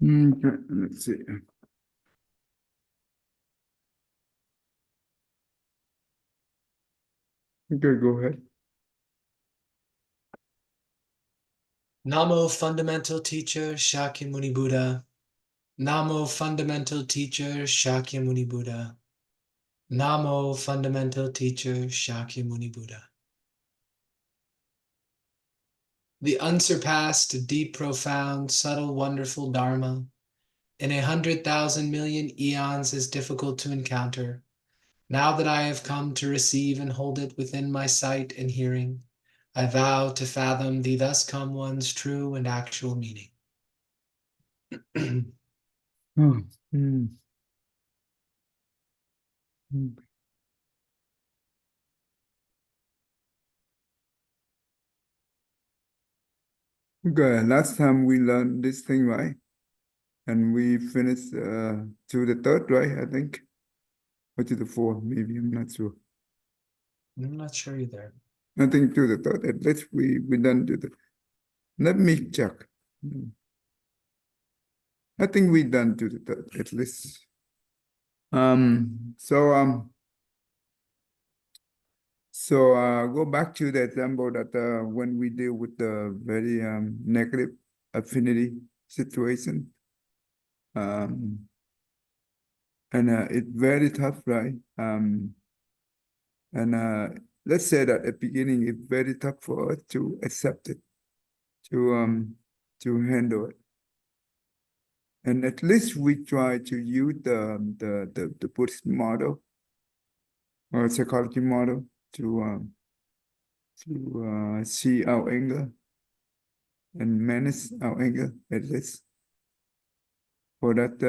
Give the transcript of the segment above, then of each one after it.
Let's see. Okay, go ahead. Namo Fundamental Teacher Shakyamuni Buddha. Namo Fundamental Teacher Shakyamuni Buddha. Namo Fundamental Teacher Shakyamuni Buddha. The unsurpassed, deep, profound, subtle, wonderful Dharma in 100,000 million eons is difficult to encounter. Now that I have come to receive and hold it within my sight and hearing, I vow to fathom the thus come one's true and actual meaning. Oh, mm. Mm. Okay, last time we learned this thing, right? And we finished to the third, right? I think. Or to the fourth, maybe, I'm not sure. I'm not sure either. I think to the third. At least we done to the. Let me check. I think we done to the third, at least. So go back to the example that when we deal with the very negative affinity situation, and it's very tough, right? And let's say that at the beginning it's very tough for us to accept it, to handle it, and at least we try to use the Buddhist model or psychology model to see our anger and manage our anger at least. For that,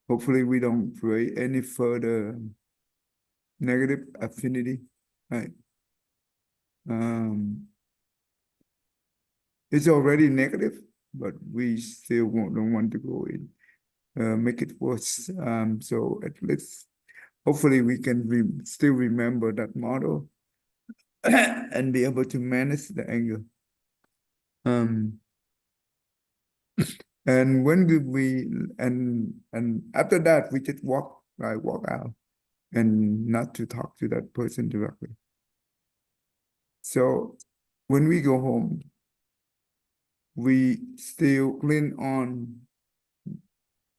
hopefully we don't create any further negative affinity, right? It's already negative, but we still don't want to go in, make it worse. So at least, hopefully we can still remember that model and be able to manage the anger. And when and after that we just walk out and not to talk to that person directly. So when we go home, we still cling on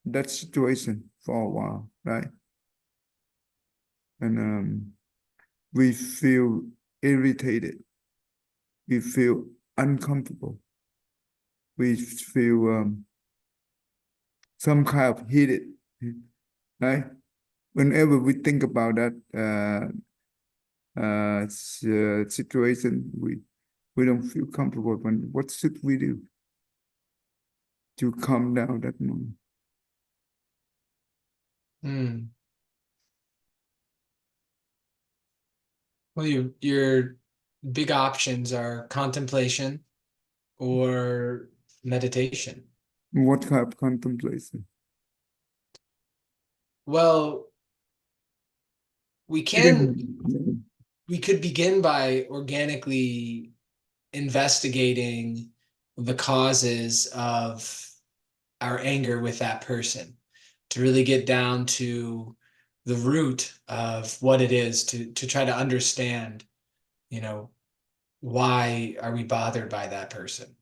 that situation for a while, right? And we feel irritated, we feel uncomfortable, we feel some kind of heated, right? Whenever we think about that situation, we don't feel comfortable. When what should we do to calm down that moment? Well, your big options are contemplation or meditation. What kind of contemplation? Well, we can Again, we could begin by organically investigating the causes of our anger with that person to really get down to the root of what it is to try to understand, you know, why are we bothered by that person?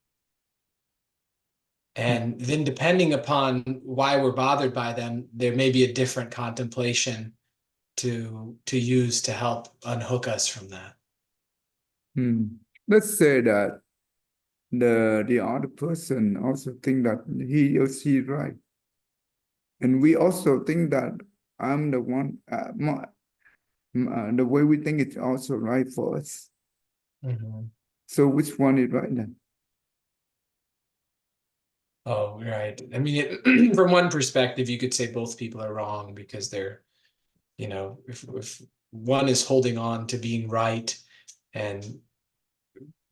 And then depending upon why we're bothered by them, there may be a different contemplation to use to help unhook us from that. Let's say that the other person also think that he or she is right, and we also think that I'm the one. The way we think it's also right for us. So which one is right then? Oh, right. I mean, from one perspective, you could say both people are wrong because they're, if one is holding on to being right and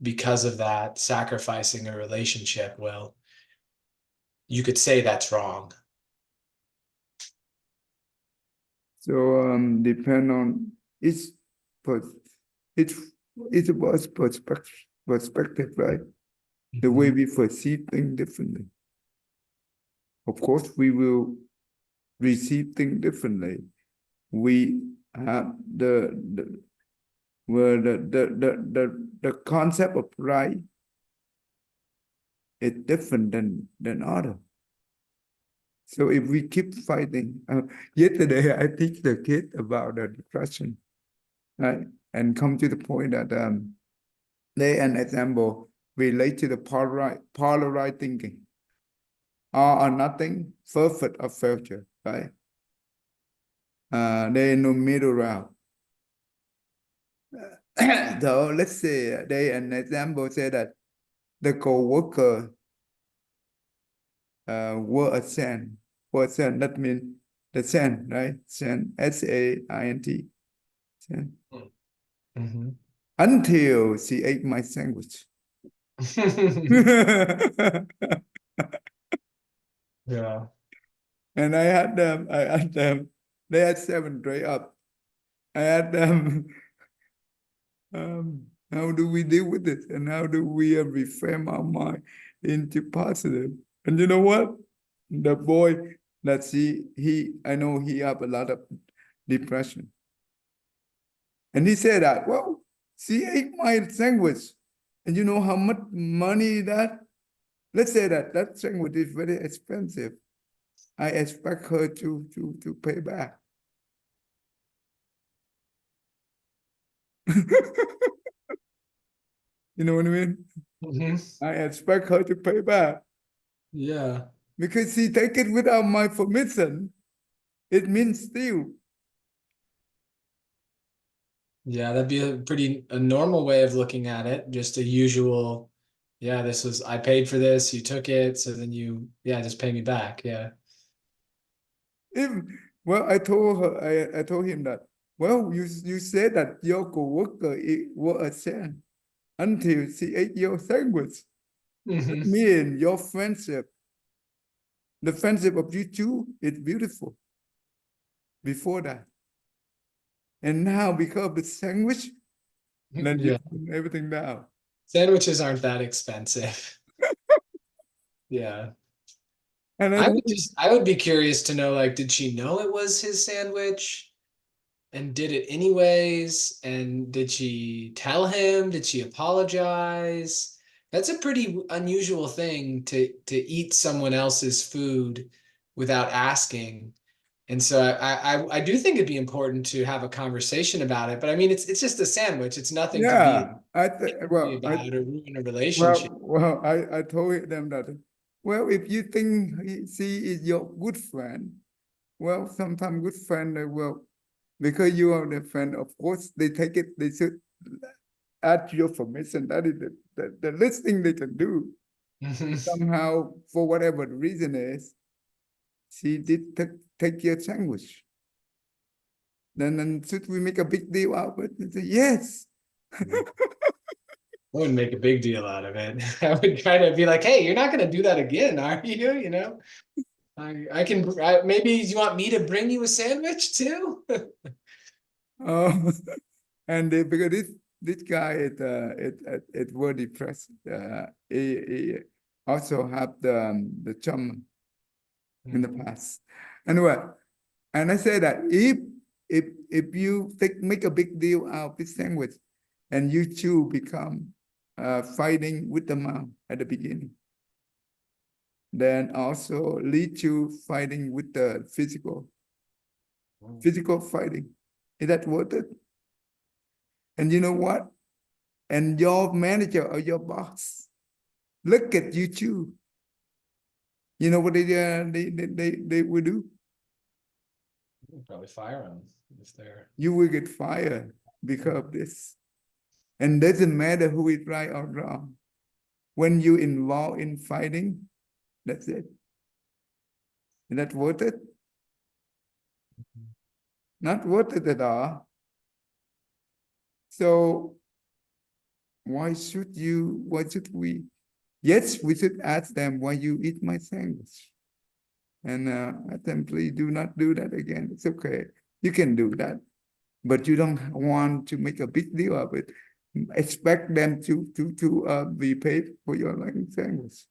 because of that sacrificing a relationship, well, you could say that's wrong. So depend on each each each of us perspective, right? the way we perceive things differently. Of course, we will receive things differently. We have where the concept of right is different than other. So if we keep fighting, yesterday I teach the kid about the depression, right? And come to the point that they an example relate to the polarized thinking. All or nothing, perfect or failure, right? There is no middle ground. So let's say they an example say that the co-worker were a saint. Were a saint, that means the saint, right? Saint, S-A-I-N-T. Saint. Mm-hmm. Until she ate my sandwich. Yeah. And I had them, they had 7 grade up. I had them, how do we deal with this? And how do we reframe our mind into positive? And you know what? The boy that I know he have a lot of depression. And he said that, well, she ate my sandwich. And you know how much money that? Let's say that sandwich is very expensive. I expect her to pay back. You know what I mean? Mm-hmm. I expect her to pay back Yeah. because she take it without my permission. It means steal. Yeah, that'd be a normal way of looking at it. Just a usual, yeah, I paid for this, you took it, so then yeah, just pay me back. Yeah. If, well, I told him that, well, you said that your coworker was a saint until she ate your sandwich. That Mm-hmm. means your friendship, the friendship of you two is beautiful before that. And now because of the sandwich, then you Yeah. turn everything down. Sandwiches aren't that expensive. Yeah. And I told him, I would be curious to know, like, did she know it was his sandwich and did it anyways? And did she tell him? Did she apologize? That's a pretty unusual thing to eat someone else's food without asking. And so I do think it'd be important to have a conversation about it. But I mean, it's just a sandwich. It's nothing to be yeah, angry about or ruin a relationship. I told them that, well, if you think she is your good friend, well, sometimes good friend, well, because you are the friend, of course, they take it, they should add your permission. That is the least thing they can do. Somehow, for whatever the reason is, she did take your sandwich. Then should we make a big deal out of it? And say, yes. I wouldn't make a big deal out of it. I would kind of be like, "Hey, you're not going to do that again, are you?" You know, I can. Maybe you want me to bring you a sandwich too. Oh, and because this guy it were depressed. He also have the chum in the past. Anyway, and I say that if you make a big deal out of this sandwich, and you two become fighting with the mom at the beginning, then also lead to fighting with the physical fighting. Is that worth it? And you know what? And your manager or your boss look at you too. You know what they will do? Probably fire them if they're. You will get fired because of this. And doesn't matter who is right or wrong. When you involved in fighting, that's it. Is that worth it? Not worth it at all. So why should we? Yes, we should ask them why you eat my sandwich. And ask them, please do not do that again. It's okay. You can do that. But you don't want to make a big deal of it. expect them to be paid for your language.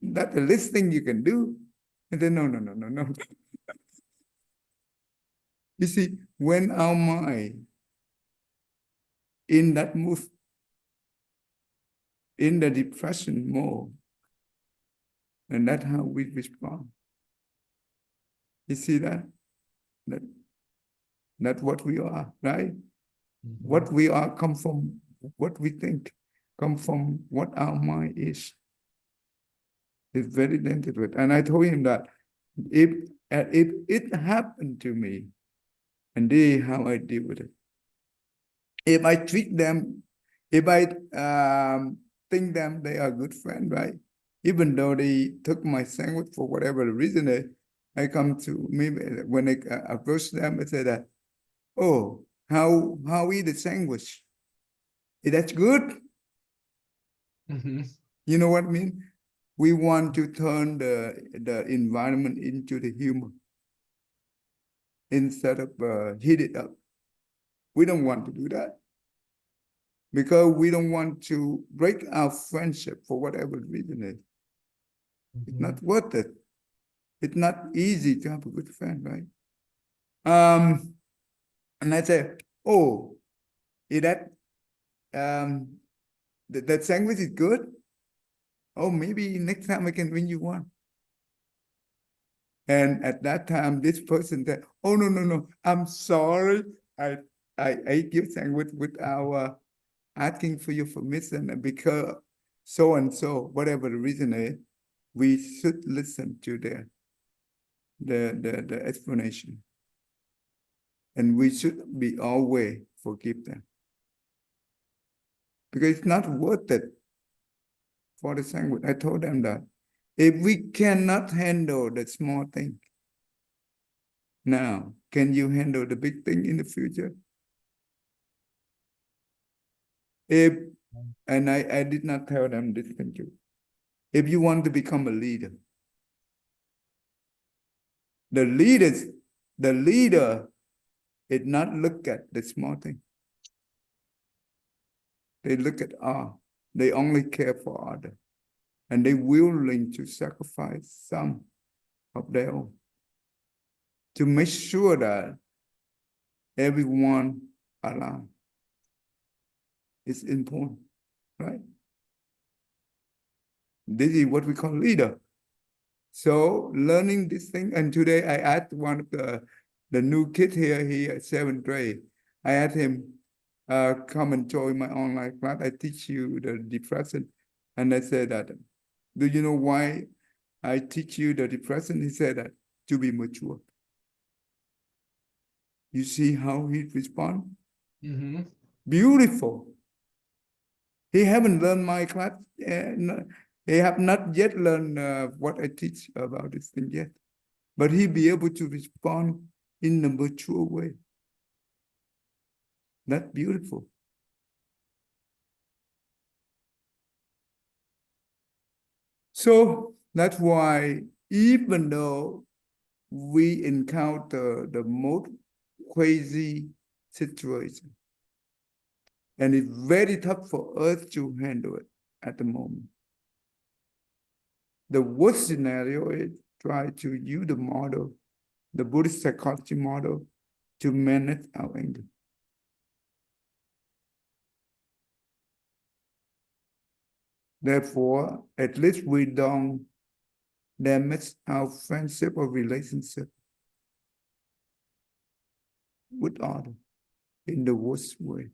That's the least thing you can do. And then no. You see, when our mind in that mood, in the depression mode, and that's how we respond. You see that? That's what we are, right? What we are come from what we think, come from what our mind is. It's very dangerous. And I told him that if it happened to me, and this is how I deal with it. If I treat them, if I think them they are good friend, right? Even though they took my sandwich for whatever reason, I come to me when I approach them, I say that, oh, how eat the sandwich? That's good. You know what I mean? We want to turn the environment into the humor instead of heat it up. We don't want to do that because we don't want to break our friendship for whatever reason it is. It's not worth it. It's not easy to have a good friend, right? And I say, oh, is that that sandwich is good? Oh, maybe next time I can bring you one. And at that time, this person said, oh, no, I'm sorry. I ate your sandwich without asking for your permission, and because so and so, whatever the reason is, we should listen to the explanation. And we should be always forgive them. Because it's not worth it for the sandwich. I told them that. If we cannot handle the small thing now, can you handle the big thing in the future? And I did not tell them this, thank you. If you want to become a leader, the leader is not look at the small thing. They look at they only care for others. And they willing to sacrifice some of their own to make sure that everyone alive is important, right? This is what we call leader. So learning this thing, and today I asked one of the new kid here, he at 7th grade. I asked him, come and join my online class. I teach you the depression. And I said that, do you know why I teach you the depression? He said that, to be mature. You see how he responds? Beautiful. He haven't learned my class. He have not yet learned what I teach about this thing yet. But he be able to respond in a mature way. That's beautiful. So that's why even though we encounter the most crazy situation, and it's very tough for us to handle it at the moment. The worst scenario is try to use the model, the Buddhist psychology model, to manage our anger. Therefore, at least we don't damage our friendship or relationship with others in the worst way.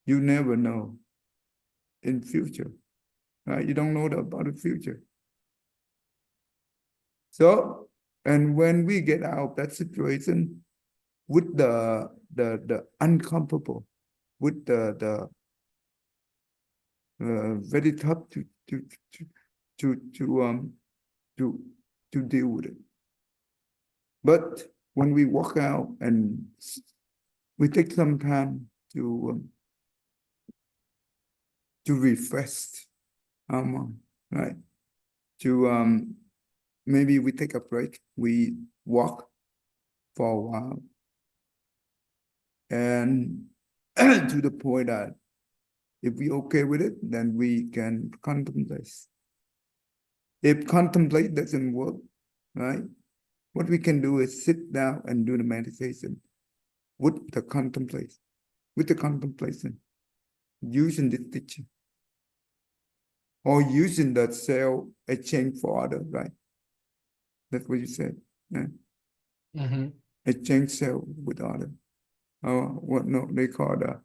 You never know in future, right? You don't know about the future. So, and when we get out of that situation with the uncomfortable, with the very tough to deal with it. But when we walk out and we take some time to refresh our mind, right? To maybe we take a break, we walk for a while, And to the point that if we okay with it, then we can contemplate. If contemplate doesn't work, right? What we can do is sit down and do the meditation with the contemplation, using the teaching, or using that cell exchange for other, right? That's what you said. Yeah. Mm-hmm. Exchange cell with other. What no, they call that.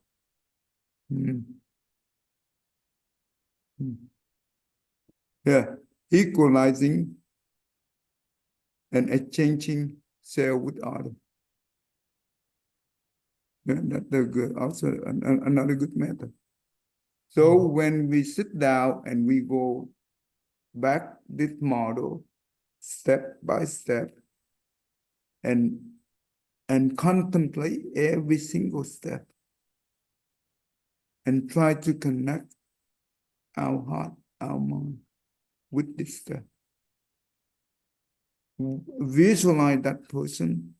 Yeah, equalizing and exchanging cell with other. Yeah, that's a good, also another good method. So when we sit down and we go back this model step by step and contemplate every single step and try to connect our heart, our mind with this step. Visualize that person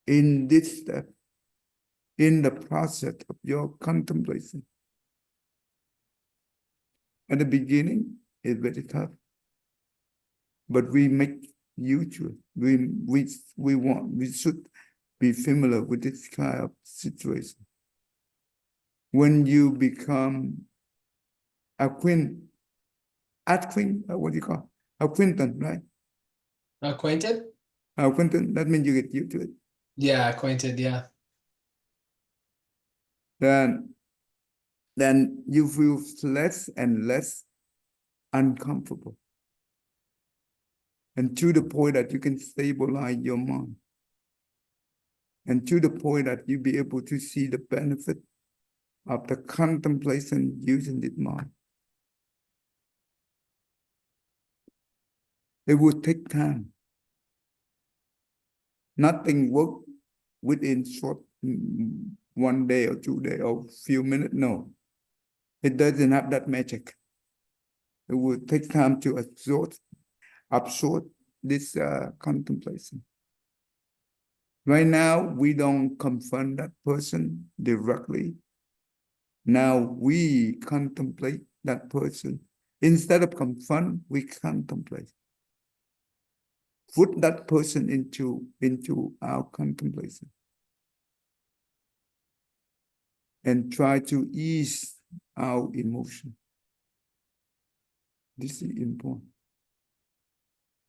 in this step, in the process of your contemplation. At the beginning, it's very tough, but we make use of it. We should be familiar with this kind of situation. When you become acquainted, what do you call acquaintance, right? Acquainted? Acquaintance, that means you get used to it. Yeah, acquainted, yeah. Then you feel less and less uncomfortable. And to the point that you can stabilize your mind. And to the point that you be able to see the benefit of the contemplation using the mind. It would take time. Nothing work within short 1 day or 2 days or few minutes. No, it doesn't have that magic. It would take time to absorb this contemplation. Right now, we don't confront that person directly. Now we contemplate that person. Instead of confront, we contemplate. Put that person into our contemplation. And try to ease our emotion. This is important.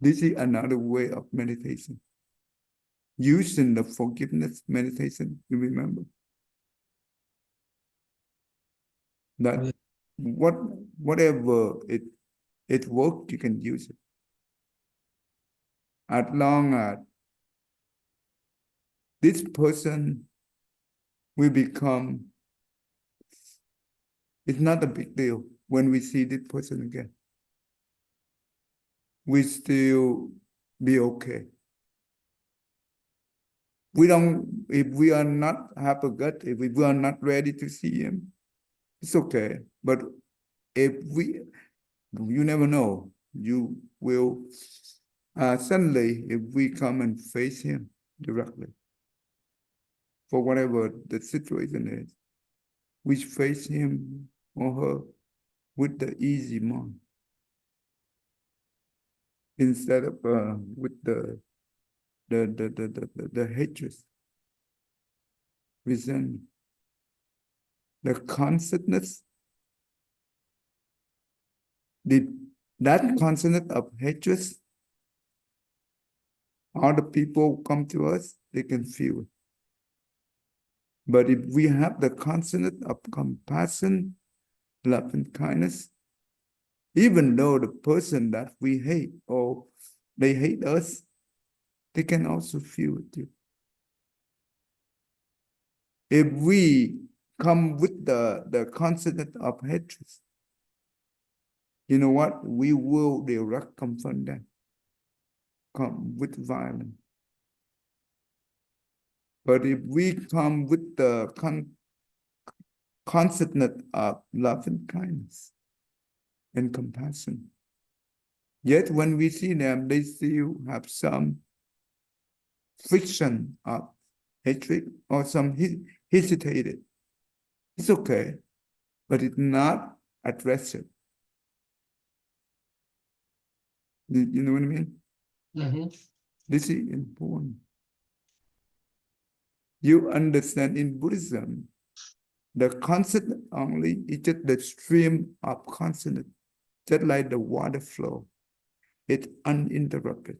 This is another way of meditation. Using the forgiveness meditation, you remember? That whatever it works, you can use it. As long as this person will become, it's not a big deal when we see this person again. We still be okay. If we are not have a gut, if we are not ready to see him, it's okay. But if you never know, you will, suddenly, if we come and face him directly, for whatever the situation is, we face him or her with the easy mind, instead of with the hatred, resentment, the consciousness, that consciousness of hatred, all the people who come to us, they can feel it. But if we have the consciousness of compassion, love, and kindness, even though the person that we hate or they hate us, they can also feel it too. If we come with the consciousness of hatred, you know what? We will direct confront them, come with violence. But if we come with the consciousness of love and kindness and compassion, yet when we see them, they still have some friction of hatred, or some hesitated. It's okay, but it's not aggressive. You know what I mean? Mhm. This is important. You understand in Buddhism, the constant only is just the stream of consciousness, just like the water flow. It's uninterrupted.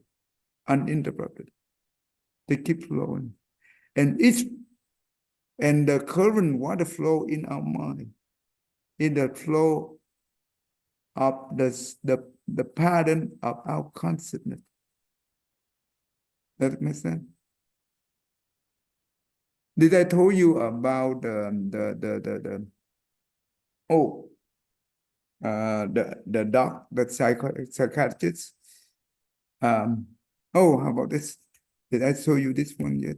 They keep flowing. And the current water flow in our mind is the flow of the pattern of our consciousness. That makes sense? Did I told you about the doc, the psychiatrist? How about this? Did I show you this one yet?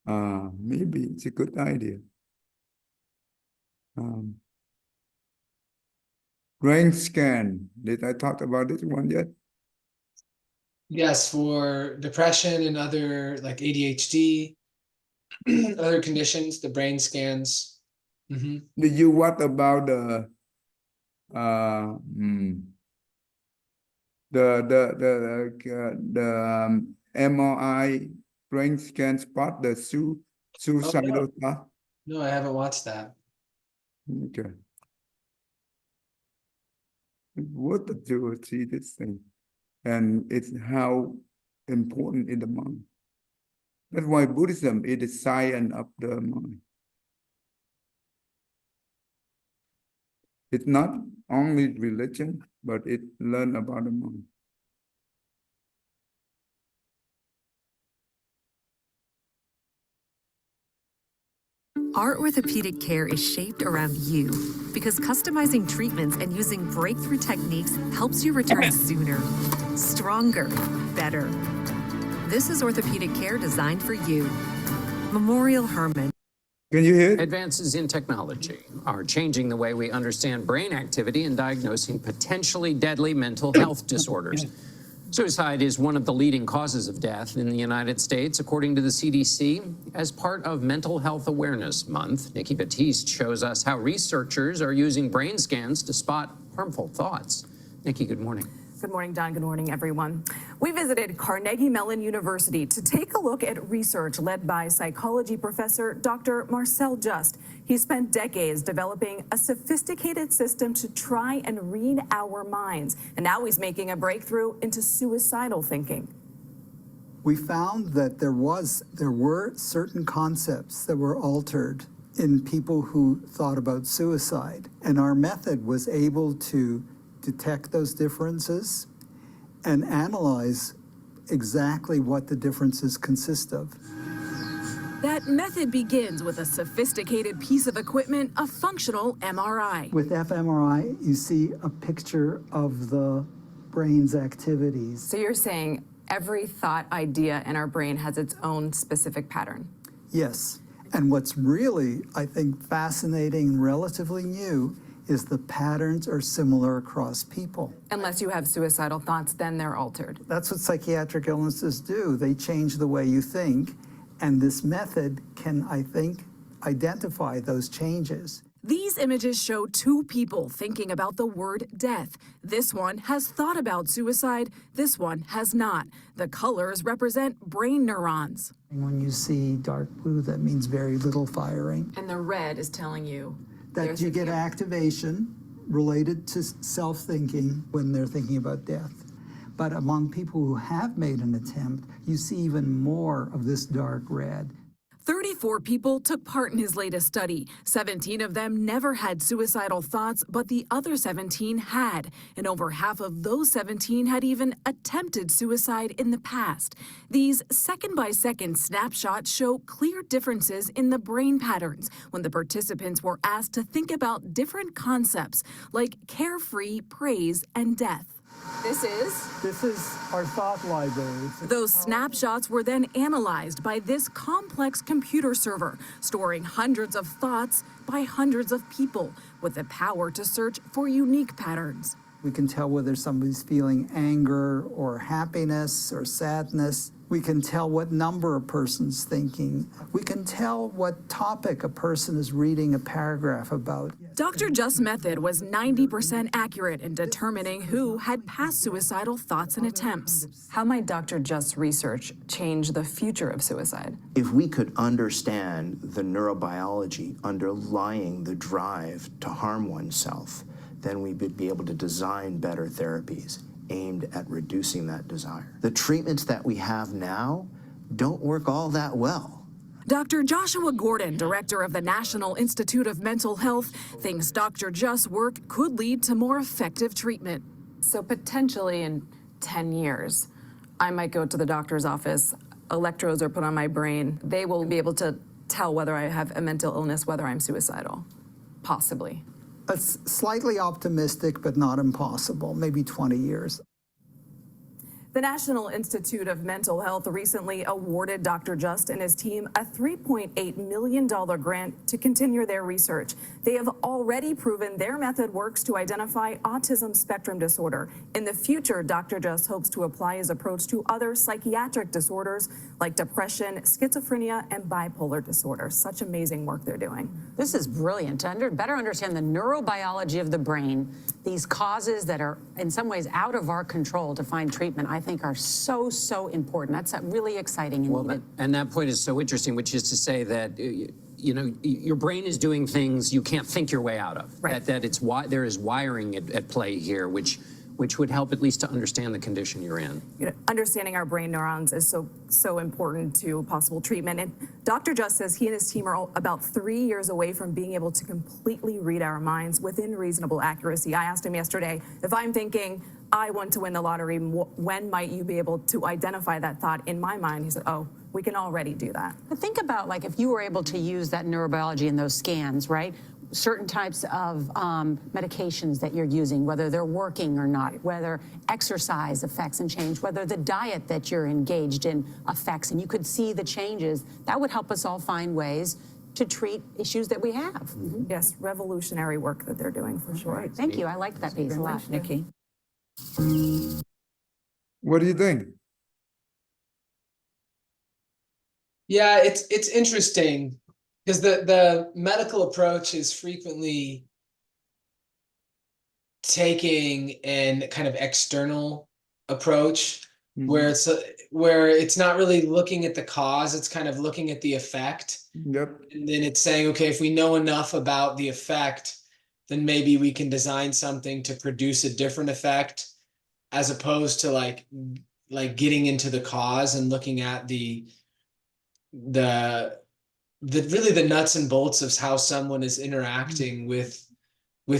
Maybe it's a good idea. Brain scan. Did I talk about this one yet? Yes, for depression and other like ADHD, other conditions, the brain scans. Mhm. Did you what about uh, hmm, the MRI brain scan spot the Oh, suicidal thought? no, I haven't watched that. Okay. What to do to see this thing? And it's how important in the mind. That's why Buddhism is the science of the mind. It's not only religion, but it learn about the mind. Our orthopedic care is shaped around you because customizing treatments and using breakthrough techniques helps you return sooner, stronger, better. This is orthopedic care designed for you. Memorial Hermann. Can you hear it? Advances in technology are changing the way we understand brain activity and diagnosing potentially deadly mental health disorders. Suicide is one of the leading causes of death in the United States, according to the CDC. As part of Mental Health Awareness Month, Nikki Batiste shows us how researchers are using brain scans to spot harmful thoughts. Nikki, good morning. Good morning, Don. Good morning, everyone. We visited Carnegie Mellon University to take a look at research led by psychology professor Dr. Marcel Just. He spent decades developing a sophisticated system to try and read our minds, and now he's making a breakthrough into suicidal thinking. We found that there were certain concepts that were altered in people who thought about suicide, and our method was able to detect those differences and analyze exactly what the differences consist of. That method begins with a sophisticated piece of equipment, a functional MRI. With fMRI, you see a picture of the brain's activities. So you're saying every thought idea in our brain has its own specific pattern? Yes. And what's really, I think, fascinating and relatively new is the patterns are similar across people. Unless you have suicidal thoughts, then they're altered. That's what psychiatric illnesses do. They change the way you think, and this method can, I think, identify those changes. These images show two people thinking about the word death. This one has thought about suicide, this one has not. The colors represent brain neurons. When you see dark blue, that means very little firing. And the red is telling you That you get activation related to self-thinking when they're thinking about death. But among people who have made an attempt, you see even more of this dark red. 34 people took part in his latest study. 17 of them never had suicidal thoughts, but the other 17 had. And over half of those 17 had even attempted suicide in the past. These second-by-second snapshots show clear differences in the brain patterns when the participants were asked to think about different concepts like carefree, praise, and death. This is our thought library. Those snapshots were then analyzed by this complex computer server, storing hundreds of thoughts by hundreds of people with the power to search for unique patterns. We can tell whether somebody's feeling anger or happiness or sadness. We can tell what number a person's thinking. We can tell what topic a person is reading a paragraph about. Dr. Just's method was 90% accurate in determining who had past suicidal thoughts and attempts. How might Dr. Just's research change the future of suicide? If we could understand the neurobiology underlying the drive to harm oneself, then we would be able to design better therapies aimed at reducing that desire. The treatments that we have now don't work all that well. Dr. Joshua Gordon, director of the National Institute of Mental Health, thinks Dr. Just's work could lead to more effective treatment. So potentially in 10 years, I might go to the doctor's office, electrodes are put on my brain. They will be able to tell whether I have a mental illness, whether I'm suicidal, possibly. It's slightly optimistic, but not impossible, maybe 20 years. The National Institute of Mental Health recently awarded Dr. Just and his team a $3.8 million grant to continue their research. They have already proven their method works to identify autism spectrum disorder. In the future, Dr. Just hopes to apply his approach to other psychiatric disorders like depression, schizophrenia, and bipolar disorder. Such amazing work they're doing. This is brilliant. To better understand the neurobiology of the brain, these causes that are in some ways out of our control to find treatment, I think are so important. That's really exciting and needed. And that point is so interesting, which is to say that you know, your brain is doing things you can't think your way out of. Right. That it's there is wiring at play here, which would help at least to understand the condition you're in. You know, understanding our brain neurons is so important to possible treatment. And Dr. Just says he and his team are about 3 years away from being able to completely read our minds within reasonable accuracy. I asked him yesterday, if I'm thinking, I want to win the lottery, when might you be able to identify that thought in my mind? He said, oh, we can already do that. But think about, like, if you were able to use that neurobiology in those scans, right? Certain types of medications that you're using, whether they're working or not, whether exercise affects and change, whether the diet that you're engaged in affects, and you could see the changes, that would help us all find ways to treat issues that we have. Mm-hmm. Yes, revolutionary work that they're doing for sure. Thank you. I liked that piece a lot, Nikki. What do you think? Yeah, it's interesting because the medical approach is frequently taking an kind of external approach where it's not really looking at the cause, it's kind of looking at the effect. Yep. And then it's saying, okay, if we know enough about the effect, then maybe we can design something to produce a different effect, as opposed to like getting into the cause and looking at the really the nuts and bolts of how someone is interacting with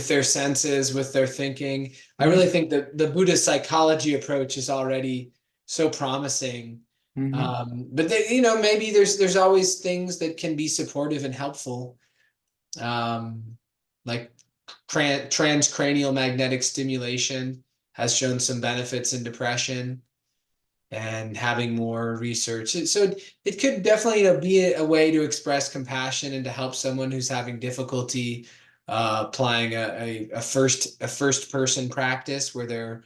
their senses, with their thinking. I really think that the Buddhist psychology approach is already so promising. But they, you know, maybe there's always things that can be supportive and helpful, like transcranial magnetic stimulation has shown some benefits in depression, and having more research. So it could definitely, you know, be a way to express compassion and to help someone who's having difficulty applying a first person practice where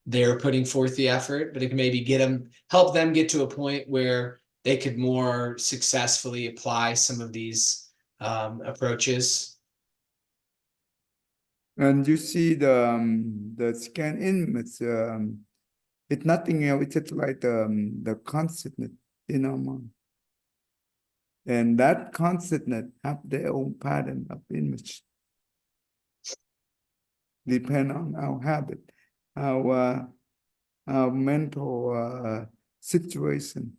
they're putting forth the effort, but it can maybe help them get to a point where they could more successfully apply some of these approaches. And you see the scan image, it's nothing else, it's just like the consciousness in our mind. And that consciousness have their own pattern of image. Depend on our habit, our mental situation.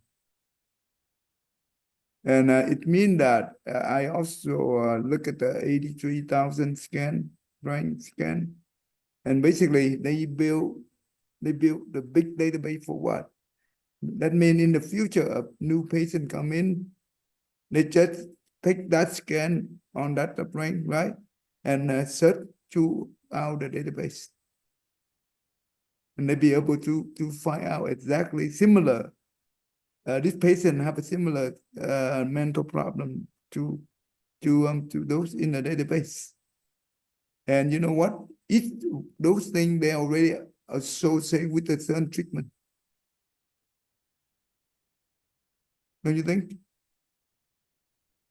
And it means that I also look at the 83,000 brain scan, and basically they build the big database for what? That means in the future, a new patient come in, they just take that scan on that brain, right? And search throughout the database. And they be able to find out exactly similar. This patient have a similar mental problem to those in the database. And you know what? Those things they already associate with the certain treatment. Don't you think?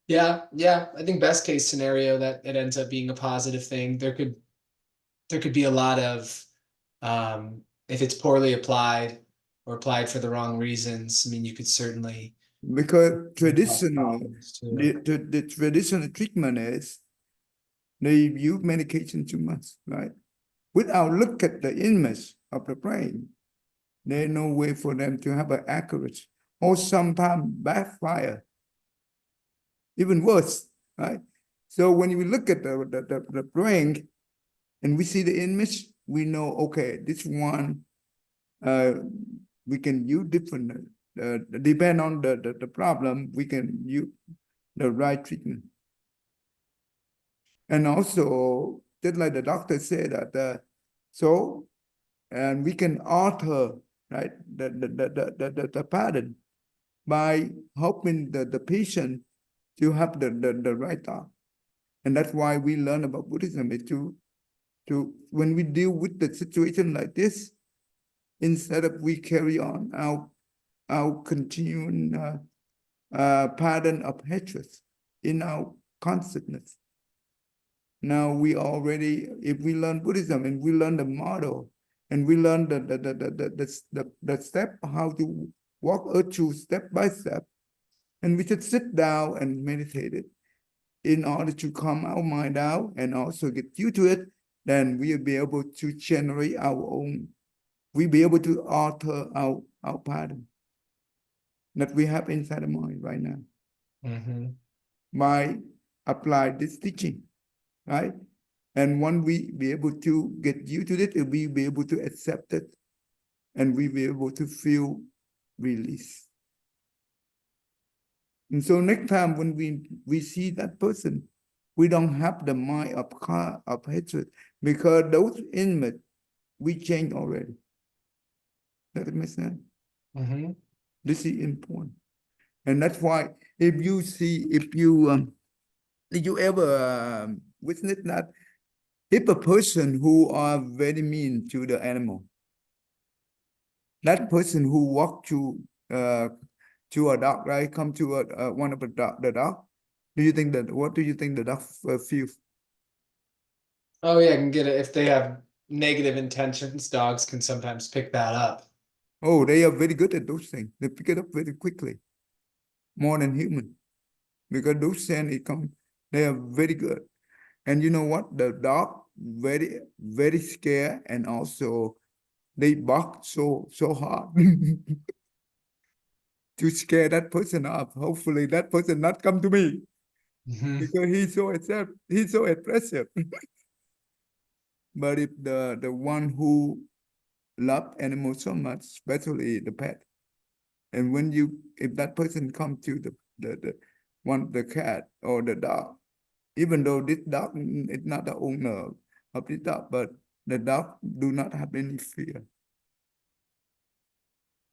Yeah, I think best case scenario that it ends up being a positive thing. There could be a lot of if it's poorly applied or applied for the wrong reasons. I mean, you could certainly Because cause traditional, problems too. the traditional treatment is they use medication too much, right? Without look at the image of the brain, there's no way for them to have an accurate or sometimes backfire. Even worse, right? So when we look at the brain and we see the image, we know, okay, this one, we can use different, depend on the problem, we can use the right treatment. And also, just like the doctor said that, and we can alter, right, the pattern by helping the patient to have the right thought. And that's why we learn about Buddhism is to when we deal with the situation like this, instead of we carry on our continuing pattern of hatred in our consciousness. Now we already, if we learn Buddhism and we learn the model and we learn the step how to walk through step by step, and we should sit down and meditate it in order to calm our mind out and also get used to it, then we'll be able to generate our own, we'll be able to alter our pattern that we have inside the mind right now by apply this teaching, right? And when we be able to get used to it, we'll be able to accept it and we'll be able to feel release. And so next time when we see that person, we don't have the mind of hatred because those images we changed already. Does that make sense? This is important. And that's why if you ever witness that, if a person who are very mean to the animal, that person who walk to a dog, right? Come to one of the dog. Do you think that? What do you think the dog feels? Oh yeah, I can get it. If they have negative intentions, dogs can sometimes pick that up. Oh, they are very good at those things. They pick it up very quickly, more than human, because those things it come. They are very good. And you know what? The dog very scared, and also they bark so hard to scare that person off. Hopefully, that person not come to me because he's so aggressive. But if the one who love animals so much, especially the pet, and when if that person come to the cat or the dog, even though this dog is not the owner of this dog, but the dog do not have any fear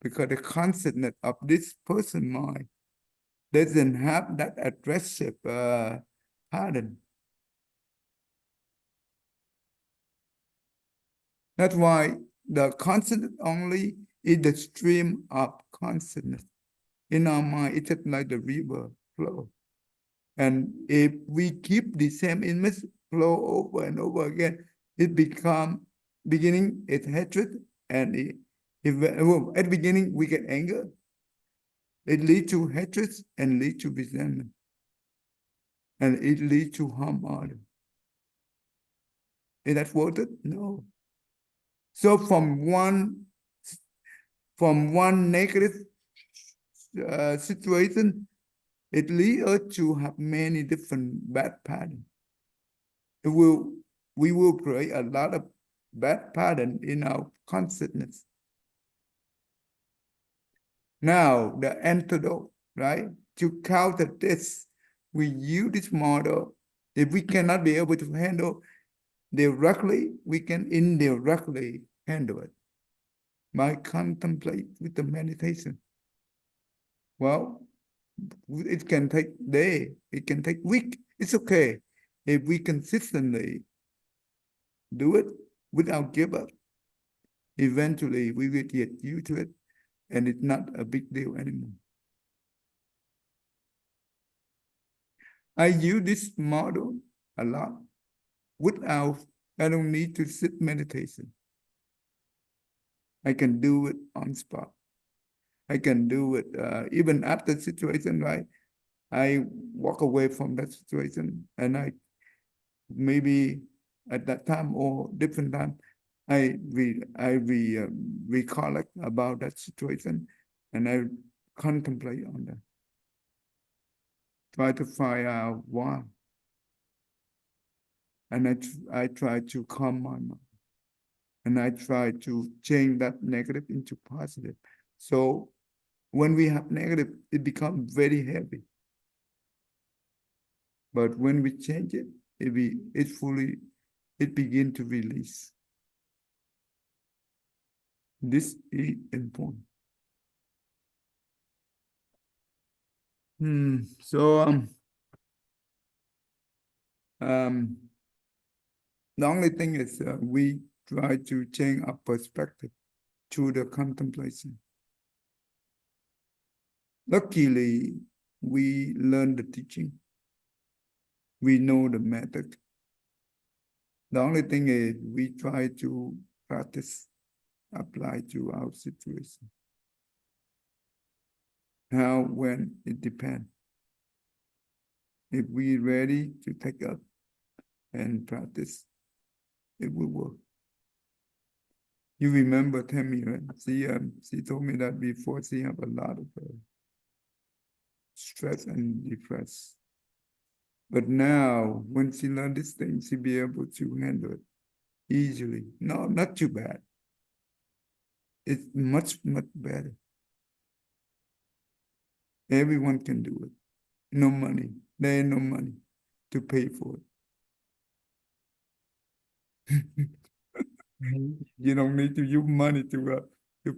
because the consciousness of this person mind doesn't have that aggressive pattern. That's why the consciousness only is the stream of consciousness. In our mind, it's just like the river flow. And if we keep the same image flow over and over again, it become beginning it's hatred, and at the beginning we get anger. It leads to hatred and leads to resentment. And it leads to harm others. Is that worth it? No. So from one negative situation, it leads us to have many different bad patterns. We will create a lot of bad pattern in our consciousness. Now, the antidote, right? To counter this, we use this model. If we cannot be able to handle directly, we can indirectly handle it by contemplate with the meditation. Well, it can take day, it can take week. It's okay if we consistently do it without give up. Eventually, we will get used to it, and it's not a big deal anymore. I use this model a lot. I don't need to sit meditation. I can do it on spot. I can do it even after situation, right? I walk away from that situation and I maybe at that time or different time, recollect about that situation and I contemplate on that. Try to find out why. And I try to calm my mind. And I try to change that negative into positive. So when we have negative, it becomes very heavy. But when we change it, it begins to release. This is important. So the only thing is we try to change our perspective through the contemplation. Luckily, we learn the teaching. We know the method. The only thing is we try to practice, apply to our situation. How, when, it depends. If we're ready to take up and practice, it will work. You remember Tammy, right? She told me that before she have a lot of stress and depressed. But now, when she learned this thing, she be able to handle it easily. No, not too bad. It's much, much better. Everyone can do it. No money. There ain't no money to pay for it. You don't need to use money to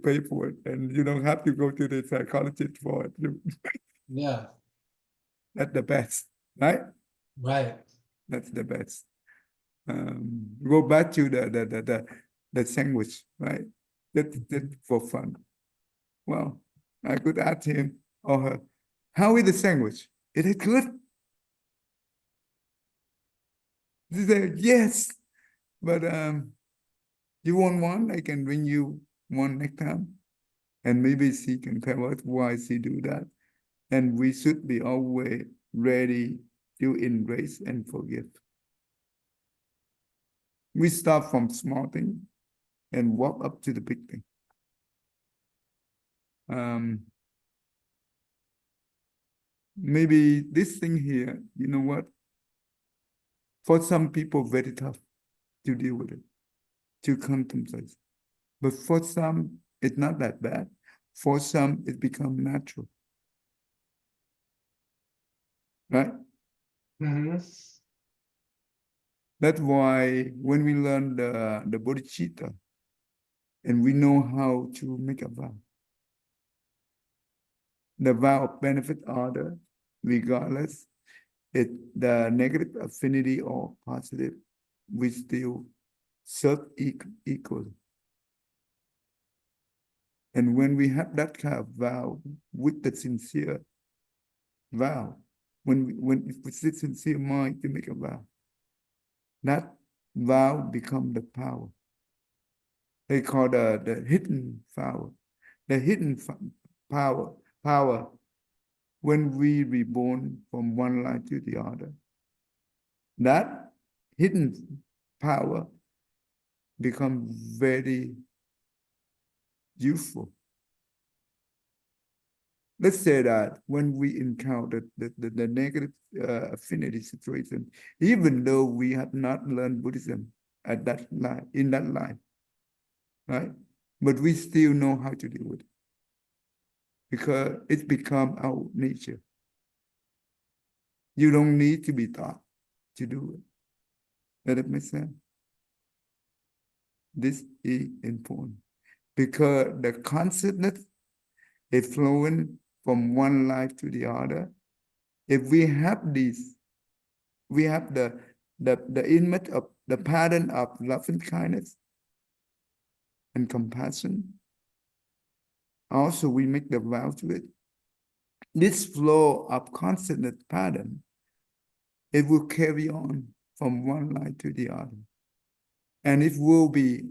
pay for it, and you don't have to go to the psychologist for it. Yeah. That's the best, right? Right. That's the best. Go back to the sandwich, right? That's for fun. Well, I could ask him or her, how is the sandwich? Is it good? They say, yes, but you want one? I can bring you one next time. And maybe she can tell us why she do that. And we should be always ready to embrace and forgive. We start from small thing and walk up to the big thing. Maybe this thing here, you know what? For some people, very tough to deal with it, to contemplate. But for some, it's not that bad. For some, it becomes natural. Right? Mm-hmm. That's why when we learn the Bodhicitta, and we know how to make a vow, the vow of benefit order, regardless, the negative affinity or positive, we still serve equally. And when we have that kind of vow with the sincere vow, when with the sincere mind to make a vow, that vow becomes the power. They call the hidden power. The hidden power when we reborn from one life to the other. That hidden power becomes very useful. Let's say that when we encounter the negative affinity situation, even though we have not learned Buddhism at that life, in that life, right? But we still know how to deal with it because it's become our nature. You don't need to be taught to do it. Does that make sense? This is important because the consciousness is flowing from one life to the other. If we have this, we have the image of the pattern of loving kindness and compassion. Also, we make the vow to it. This flow of consciousness pattern it will carry on from one line to the other. And it will be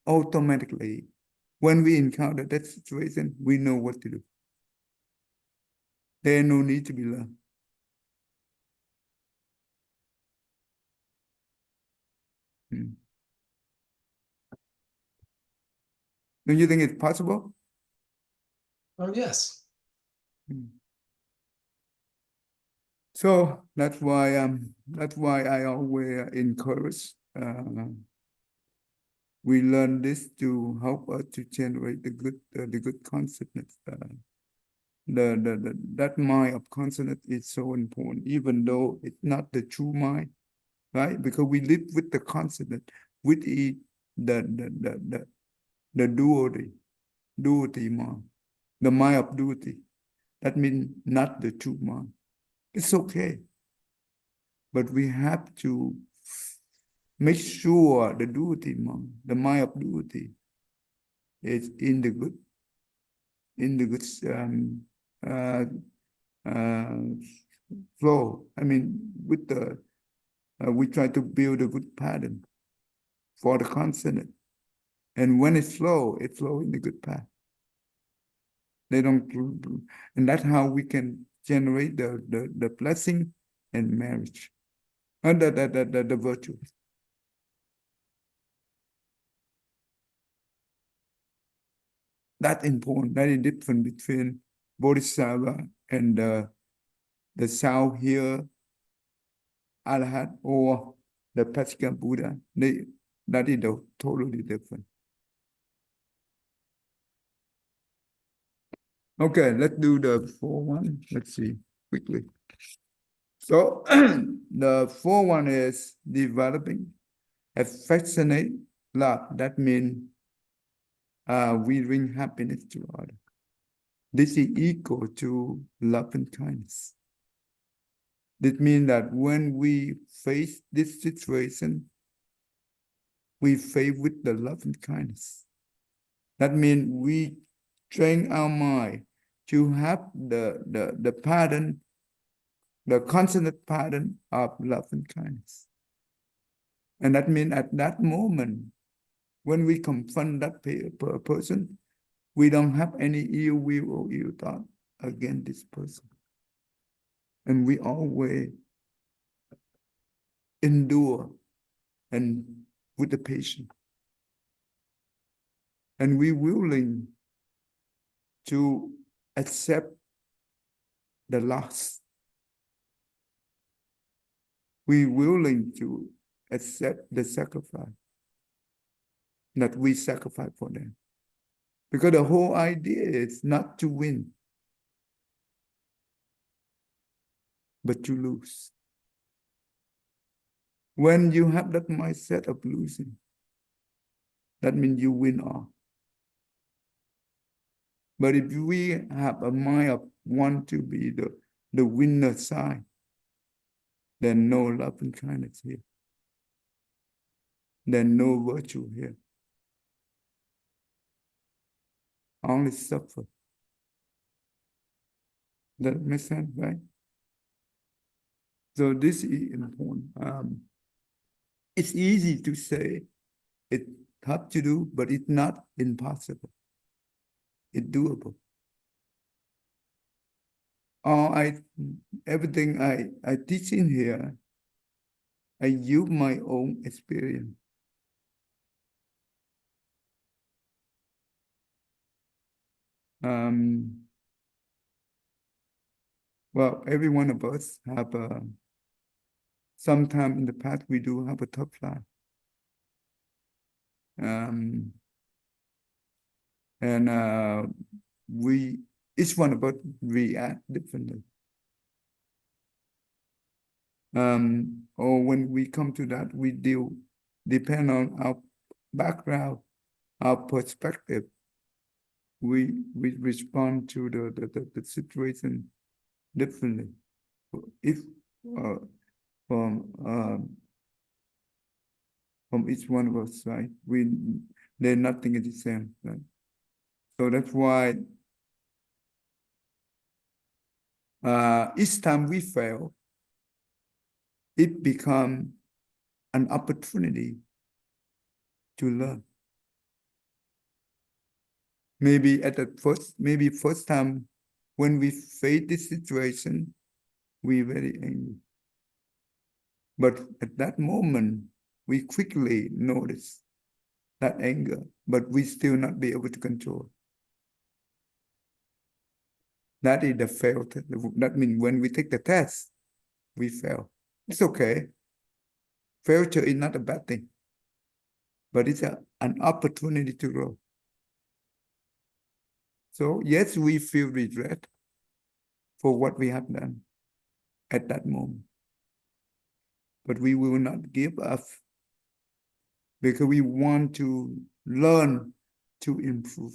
automatically, when we encounter that situation, we know what to do. There no need to be learned. Don't you think it's possible? Oh, yes. So that's why I always encourage we learn this to help us to generate the good consciousness. That mind of consciousness is so important, even though it's not the true mind, right? Because we live with the consciousness, with the duality mind, the mind of duality. That means not the true mind. It's okay, but we have to make sure the duality mind, the mind of duality, is in the good flow. I mean, with the we try to build a good pattern for the consonant, and when it flow in the good path. They don't, and that's how we can generate the blessing and marriage, and the virtue. That's important. That is different between Bodhisattva and the south here, Arhat, or the practical Buddha. That is totally different. Okay, let's do the 4-1. Let's see quickly. So the 4-1 is developing affectionate love. That means we bring happiness to others. This is equal to love and kindness. This means that when we face this situation, we face with the love and kindness. That means we train our mind to have the pattern, the constant pattern of love and kindness. And that means at that moment, when we confront that person, we don't have any ill will or ill thought against this person. And we always endure and with the patient. And we willing to accept the loss. We willing to accept the sacrifice that we sacrifice for them. Because the whole idea is not to win, but to lose. When you have that mindset of losing, that means you win all. But if we have a mind of want to be the winner side, then no love and kindness here. Then no virtue here. Only suffer. That makes sense, right? So this is important. It's easy to say, it's tough to do, but it's not impossible. It's doable. Everything I teach in here, I use my own experience. Well, every one of us have sometime in the past we do have a tough life. Each one of us react differently. Or when we come to that, we depend on our background, our perspective. We respond to the situation differently. If from each one of us, right? There's nothing is the same, right? So that's why each time we fail, it becomes an opportunity to learn. Maybe maybe first time when we face this situation, we're very angry. But at that moment, we quickly notice that anger, but we still not be able to control. That is the fail. That means when we take the test, we fail. It's okay. Failure is not a bad thing, but it's an opportunity to grow. So yes, we feel regret for what we have done at that moment. But we will not give up because we want to learn to improve.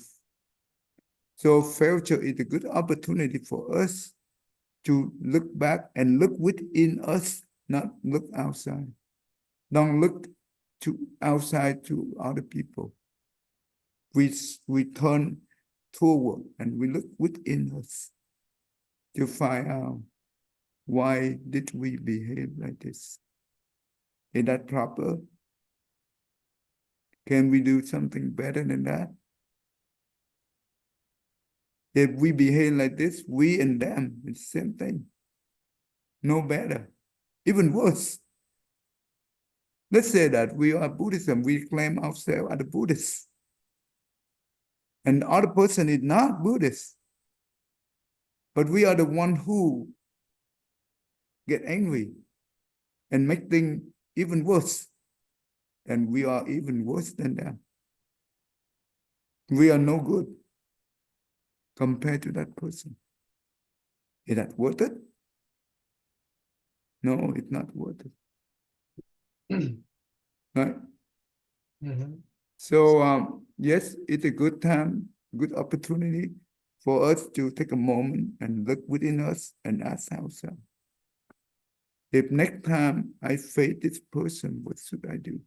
So failure is a good opportunity for us to look back and look within us, not look outside. Don't look to outside to other people. We turn toward and we look within us to find out why did we behave like this? Is that proper? Can we do something better than that? If we behave like this, we and them, it's the same thing. No better, even worse. Let's say that we are Buddhism, we claim ourselves as a Buddhist. And the other person is not Buddhist. But we are the one who get angry and make things even worse. And we are even worse than them. We are no good compared to that person. Is that worth it? No, it's not worth it. Right? So yes, it's a good time, good opportunity for us to take a moment and look within us and ask ourselves, if next time I face this person, what should I do?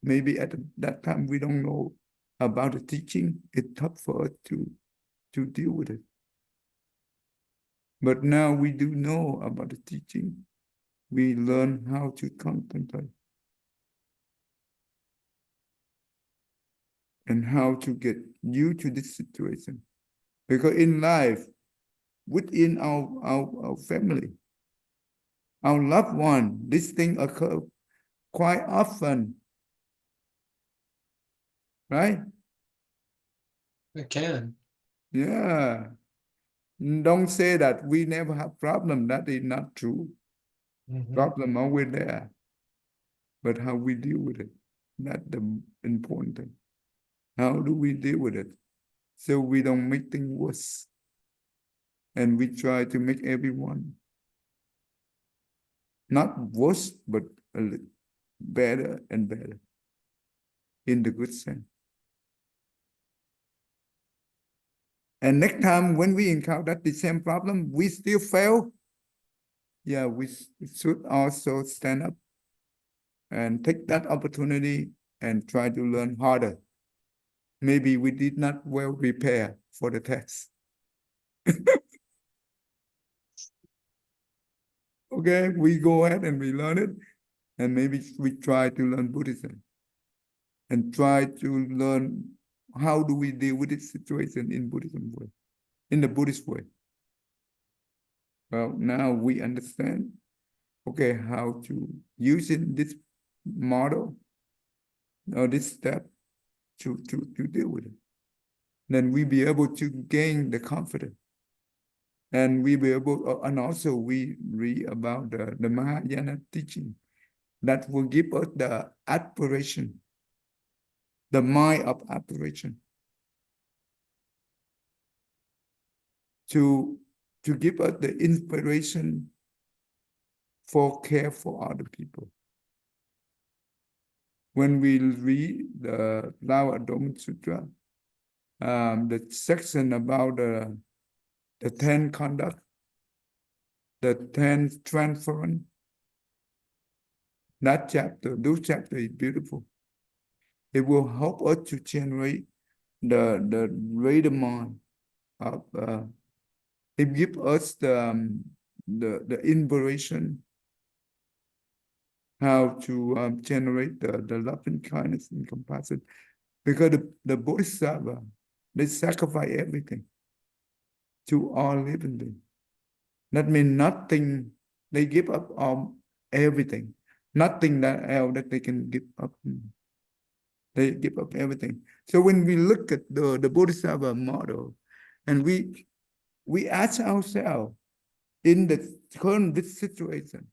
Maybe at that time we don't know about the teaching. It's tough for us to deal with it. But now we do know about the teaching. We learn how to contemplate and how to get used to this situation. Because in life, within our family, our loved one, this thing occurs quite often, right? It can. Yeah. Don't say that we never have problem. That is not true. Problem always there. But how we deal with it, that's the important thing. How do we deal with it so we don't make things worse? And we try to make everyone not worse, but a little better and better in the good sense. And next time when we encounter the same problem, we still fail. Yeah, we should also stand up and take that opportunity and try to learn harder. Maybe we did not well prepare for the test. Okay, we go ahead and we learn it, and maybe we try to learn Buddhism and try to learn how do we deal with this situation in Buddhism way, in the Buddhist way. Well, now we understand, okay, how to use this model or this step to deal with it. Then we be able to gain the confidence. And we be able, and also we read about the Mahayana teaching that will give us the aspiration, the mind of aspiration to give us the inspiration for care for other people. When we read the Lao Adom Sutra, the section about the 10 conduct, the 10 transference, that chapter, those chapters is beautiful. It will help us to generate the greater mind of, it gives us the inspiration, how to generate the love and kindness and compassion. Because the Bodhisattva, they sacrifice everything to all living beings. That means nothing, they give up everything. Nothing else that they can give up. They give up everything. So when we look at the Bodhisattva model, and we ask ourselves, in the current situation,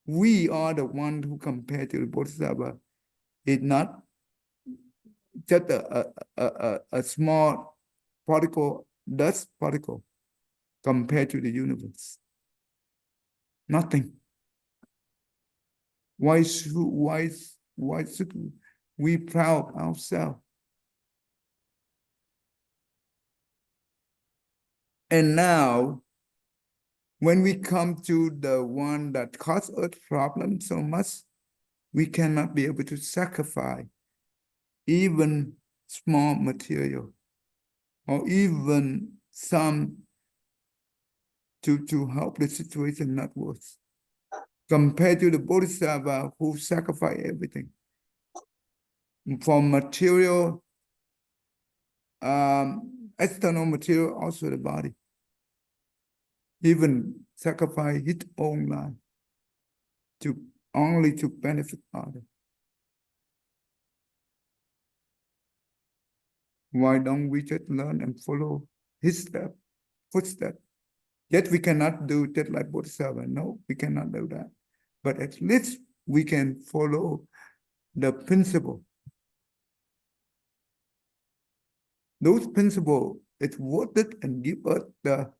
we are the one who compared to the Bodhisattva is not just a small particle, dust particle, compared to the universe. Nothing. Why should we proud ourselves? And now, when we come to the one that caused us problems so much, we cannot be able to sacrifice even small material or even some to help the situation not worse. Compared to the Bodhisattva who sacrifice everything from material, external material, also the body, even sacrifice his own life only to benefit others. Why don't we just learn and follow his footsteps? Yet we cannot do that like Bodhisattva. No, we cannot do that. But at least we can follow the principle. Those principles, it's worth it and give us the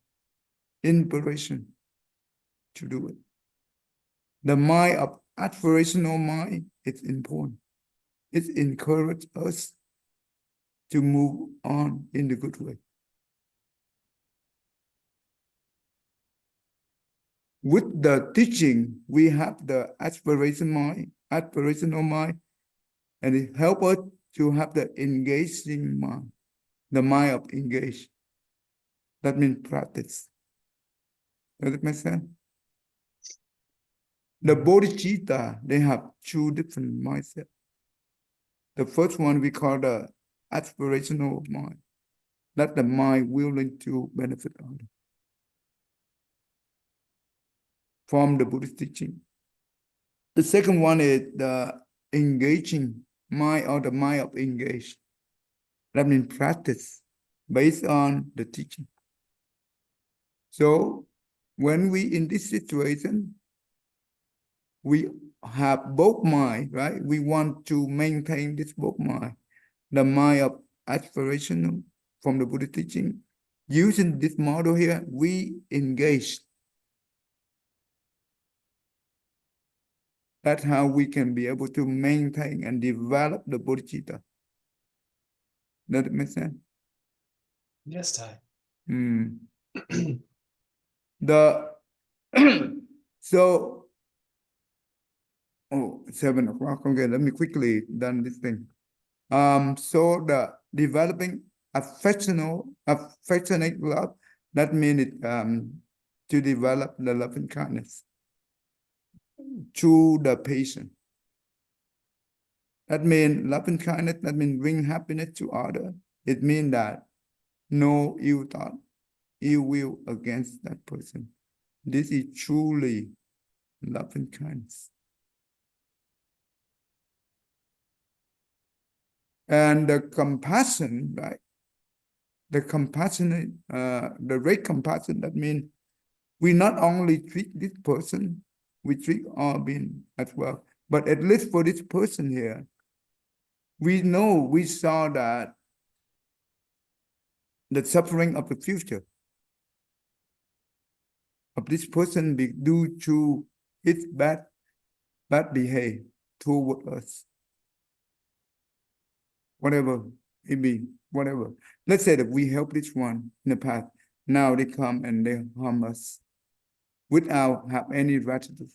inspiration to do it. The mind of aspirational mind is important. It encourages us to move on in the good way. With the teaching, we have the aspirational mind, and it helps us to have the engaging mind, the mind of engage. That means practice. Does it make sense? The Bodhicitta, they have two different mindsets. The first one we call the aspirational mind. That's the mind willing to benefit others from the Buddhist teaching. The second one is the engaging mind, or the mind of engage. That means practice based on the teaching. So when we in this situation, we have both mind, right? We want to maintain this both mind. The mind of aspirational from the Buddhist teaching. Using this model here, we engage. That's how we can be able to maintain and develop the bodhicitta. Does it make sense? Yes, Ty. So, 7 o'clock. Okay, let me quickly done this thing. So the developing affectionate love, that means it to develop the love and kindness to the patient. That means love and kindness, that means bring happiness to others. It means that no ill thought, ill will against that person. This is truly love and kindness. And the compassion, right? The compassionate, the great compassion, that means we not only treat this person, we treat all beings as well. But at least for this person here, we saw that the suffering of the future of this person be due to his bad behavior toward us. Whatever it be, whatever. Let's say that we help this one in the past. Now they come and they harm us without have any gratitude.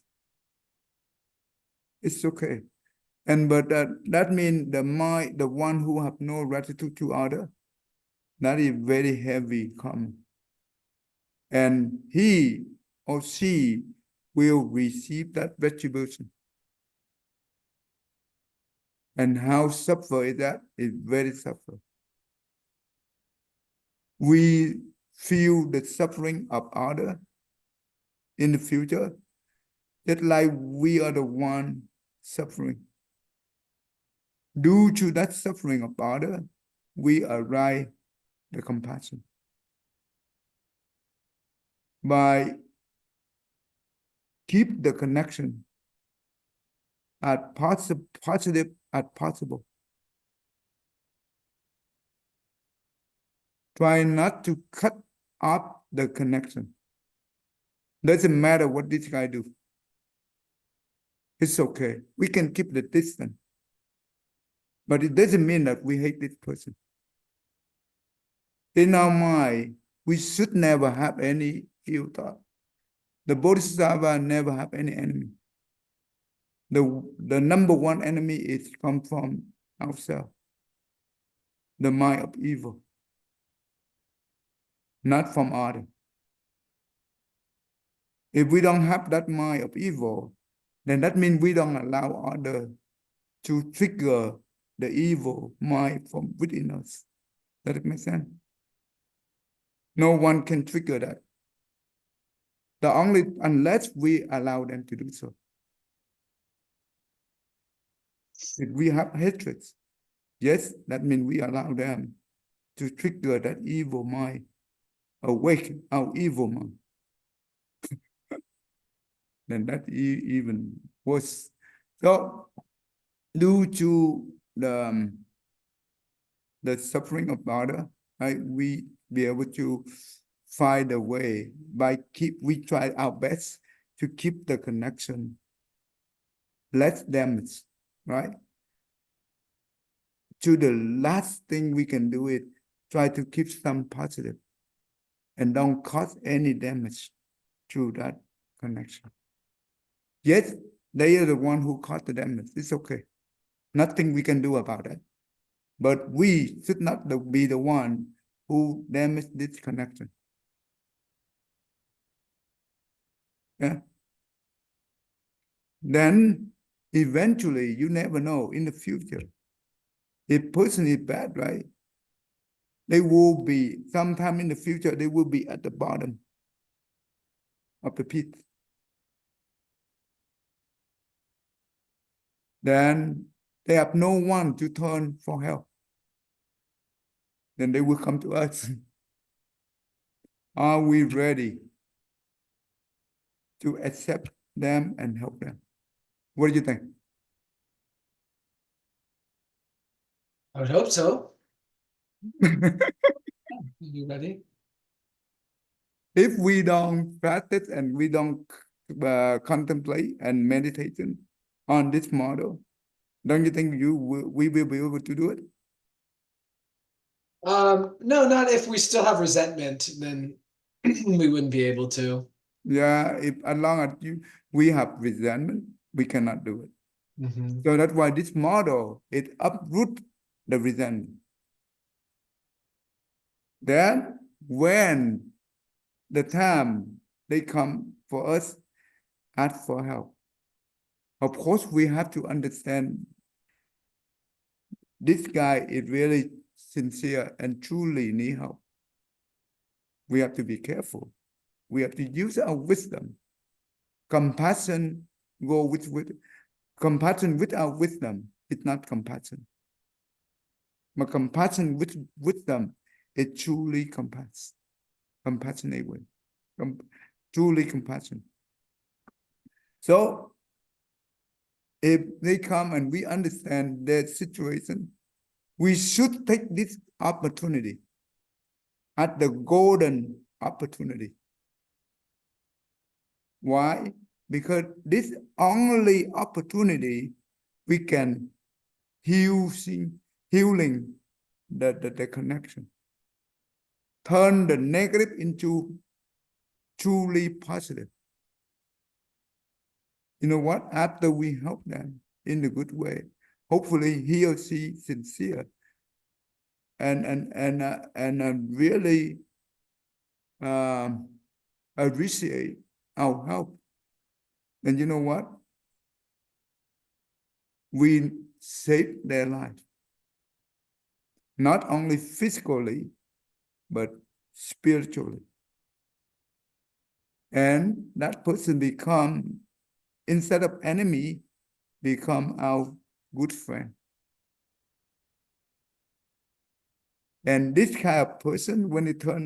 It's okay. But that means the one who have no gratitude to other, that is very heavy karma. and he or she will receive that retribution. And how suffer is that? It's very suffer. We feel the suffering of others in the future, just like we are the one suffering. Due to that suffering of others, we arise the compassion. By keep the connection as positive as possible. Try not to cut off the connection. Doesn't matter what this guy do. It's okay. We can keep the distance. But it doesn't mean that we hate this person. In our mind, we should never have any ill thought. The Bodhisattva never have any enemy. The number one enemy is come from ourselves. The mind of evil. Not from others. If we don't have that mind of evil, then that means we don't allow others to trigger the evil mind from within us. Does it make sense? No one can trigger that. Unless we allow them to do so. If we have hatred, yes, that means we allow them to trigger that evil mind, awaken our evil mind. Then that even worse. So, due to the suffering of others, right, we be able to find a way we try our best to keep the connection less damaged, right? To the last thing we can do is try to keep some positive and don't cause any damage to that connection. Yes, they are the one who caused the damage. It's okay. Nothing we can do about it. But we should not be the one who damaged this connection. Yeah. Then eventually, you never know in the future. If person is bad, right? They will be, sometime in the future, they will be at the bottom of the pit. Then they have no one to turn for help. Then they will come to us. Are we ready to accept them and help them? What do you think? I would hope so. You ready? If we don't practice and we don't contemplate and meditation on this model, don't you think we will be able to do it? No, not if we still have resentment, then we wouldn't be able to. Yeah, as long as we have resentment, we cannot do it. Mm-hmm. So that's why this model, it uproot the resentment. Then when the time they come for us, ask for help. Of course, we have to understand this guy is really sincere and truly need help. We have to be careful. We have to use our wisdom. Compassion go with compassion without wisdom. It's not compassion. But compassion with wisdom is truly compassionate way. Truly compassion. So if they come and we understand their situation, we should take this opportunity as the golden opportunity. Why? Because this only opportunity we can healing the connection. Turn the negative into truly positive. You know what? After we help them in a good way, hopefully he or she sincere and really appreciate our help, then you know what? We save their life. Not only physically, but spiritually. And that person become, instead of enemy, become our good friend. And this kind of person, when it turn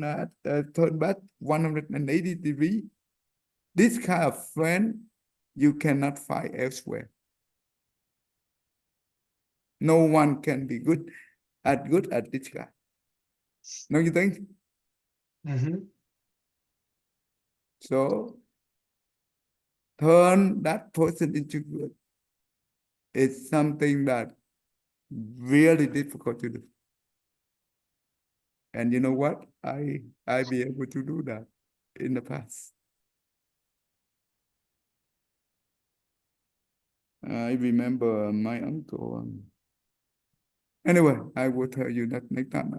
back 180 degrees, this kind of friend you cannot find elsewhere. No one can be good at this guy. Don't you think? Mm-hmm. So turn that person into good. It's something that really difficult to do. And you know what? I be able to do that in the past. I remember my uncle. Anyway, I will tell you that next time.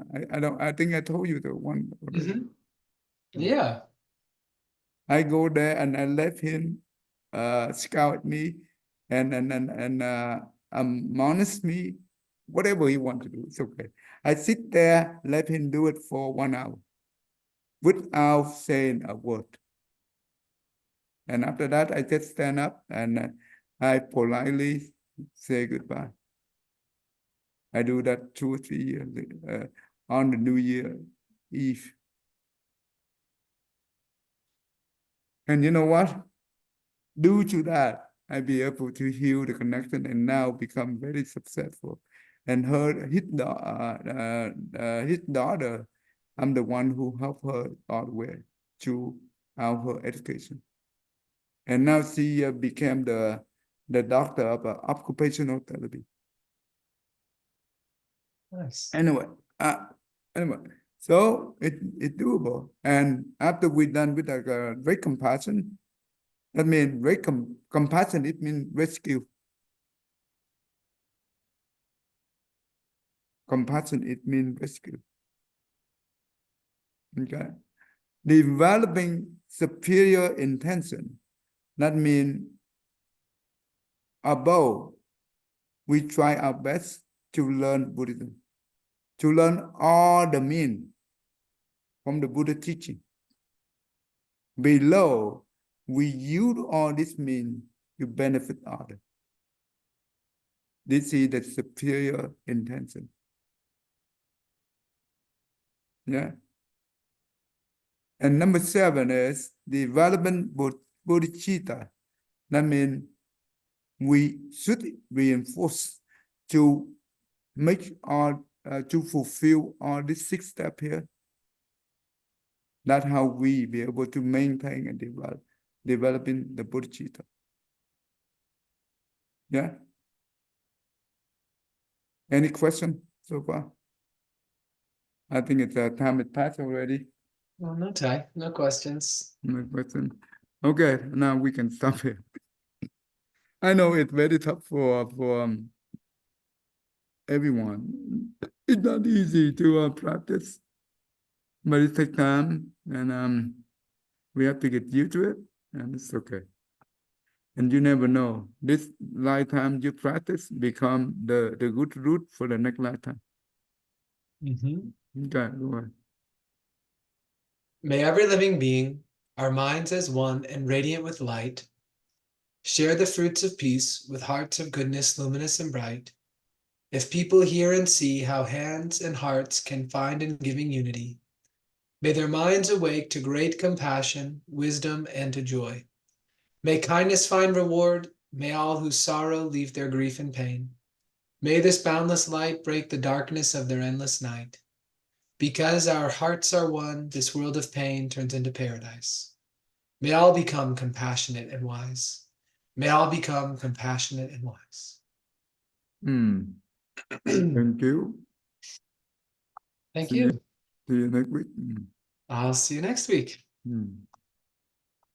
I think I told you the one already. Mm-hmm. Yeah. I go there and I let him scout me and honest me, whatever he want to do, it's okay. I sit there, let him do it for 1 hour without saying a word. And after that, I just stand up and I politely say goodbye. I do that 2 or 3 years on the New Year Eve. And you know what? Due to that, I be able to heal the connection and now become very successful. And his daughter, I'm the one who helped her all the way through her education. And now she became the doctor of occupational therapy. Nice. Anyway, so it's doable. And after we're done with great compassion, that means great compassion, it means rescue. Compassion, it means rescue. Okay. Developing superior intention, that means above, we try our best to learn Buddhism, to learn all the meaning from the Buddha teaching. Below, we use all this means to benefit others. This is the superior intention. Yeah. And number 7 is development bodhicitta. That means we should reinforce to make all to fulfill all these 6 steps here. That's how we be able to maintain and developing the bodhicitta. Yeah. Any question so far? I think it's time has passed already. Well, no, Ty, no questions. No question. Okay, now we can stop here. I know it's very tough for everyone. It's not easy to practice, but it takes time, and we have to get used to it, and it's okay. And you never know. This lifetime you practice become the good root for the next lifetime. Mm-hmm. Okay, go ahead. May every living being, our minds as one and radiant with light, share the fruits of peace with hearts of goodness luminous and bright. If people hear and see how hands and hearts can find in giving unity, may their minds awake to great compassion, wisdom, and to joy. May kindness find reward, may all who sorrow leave their grief and pain. May this boundless light break the darkness of their endless night. Because our hearts are one, this world of pain turns into paradise. May all become compassionate and wise. May all become compassionate and wise. Thank you. Thank See you. See you next week. I'll see you next week.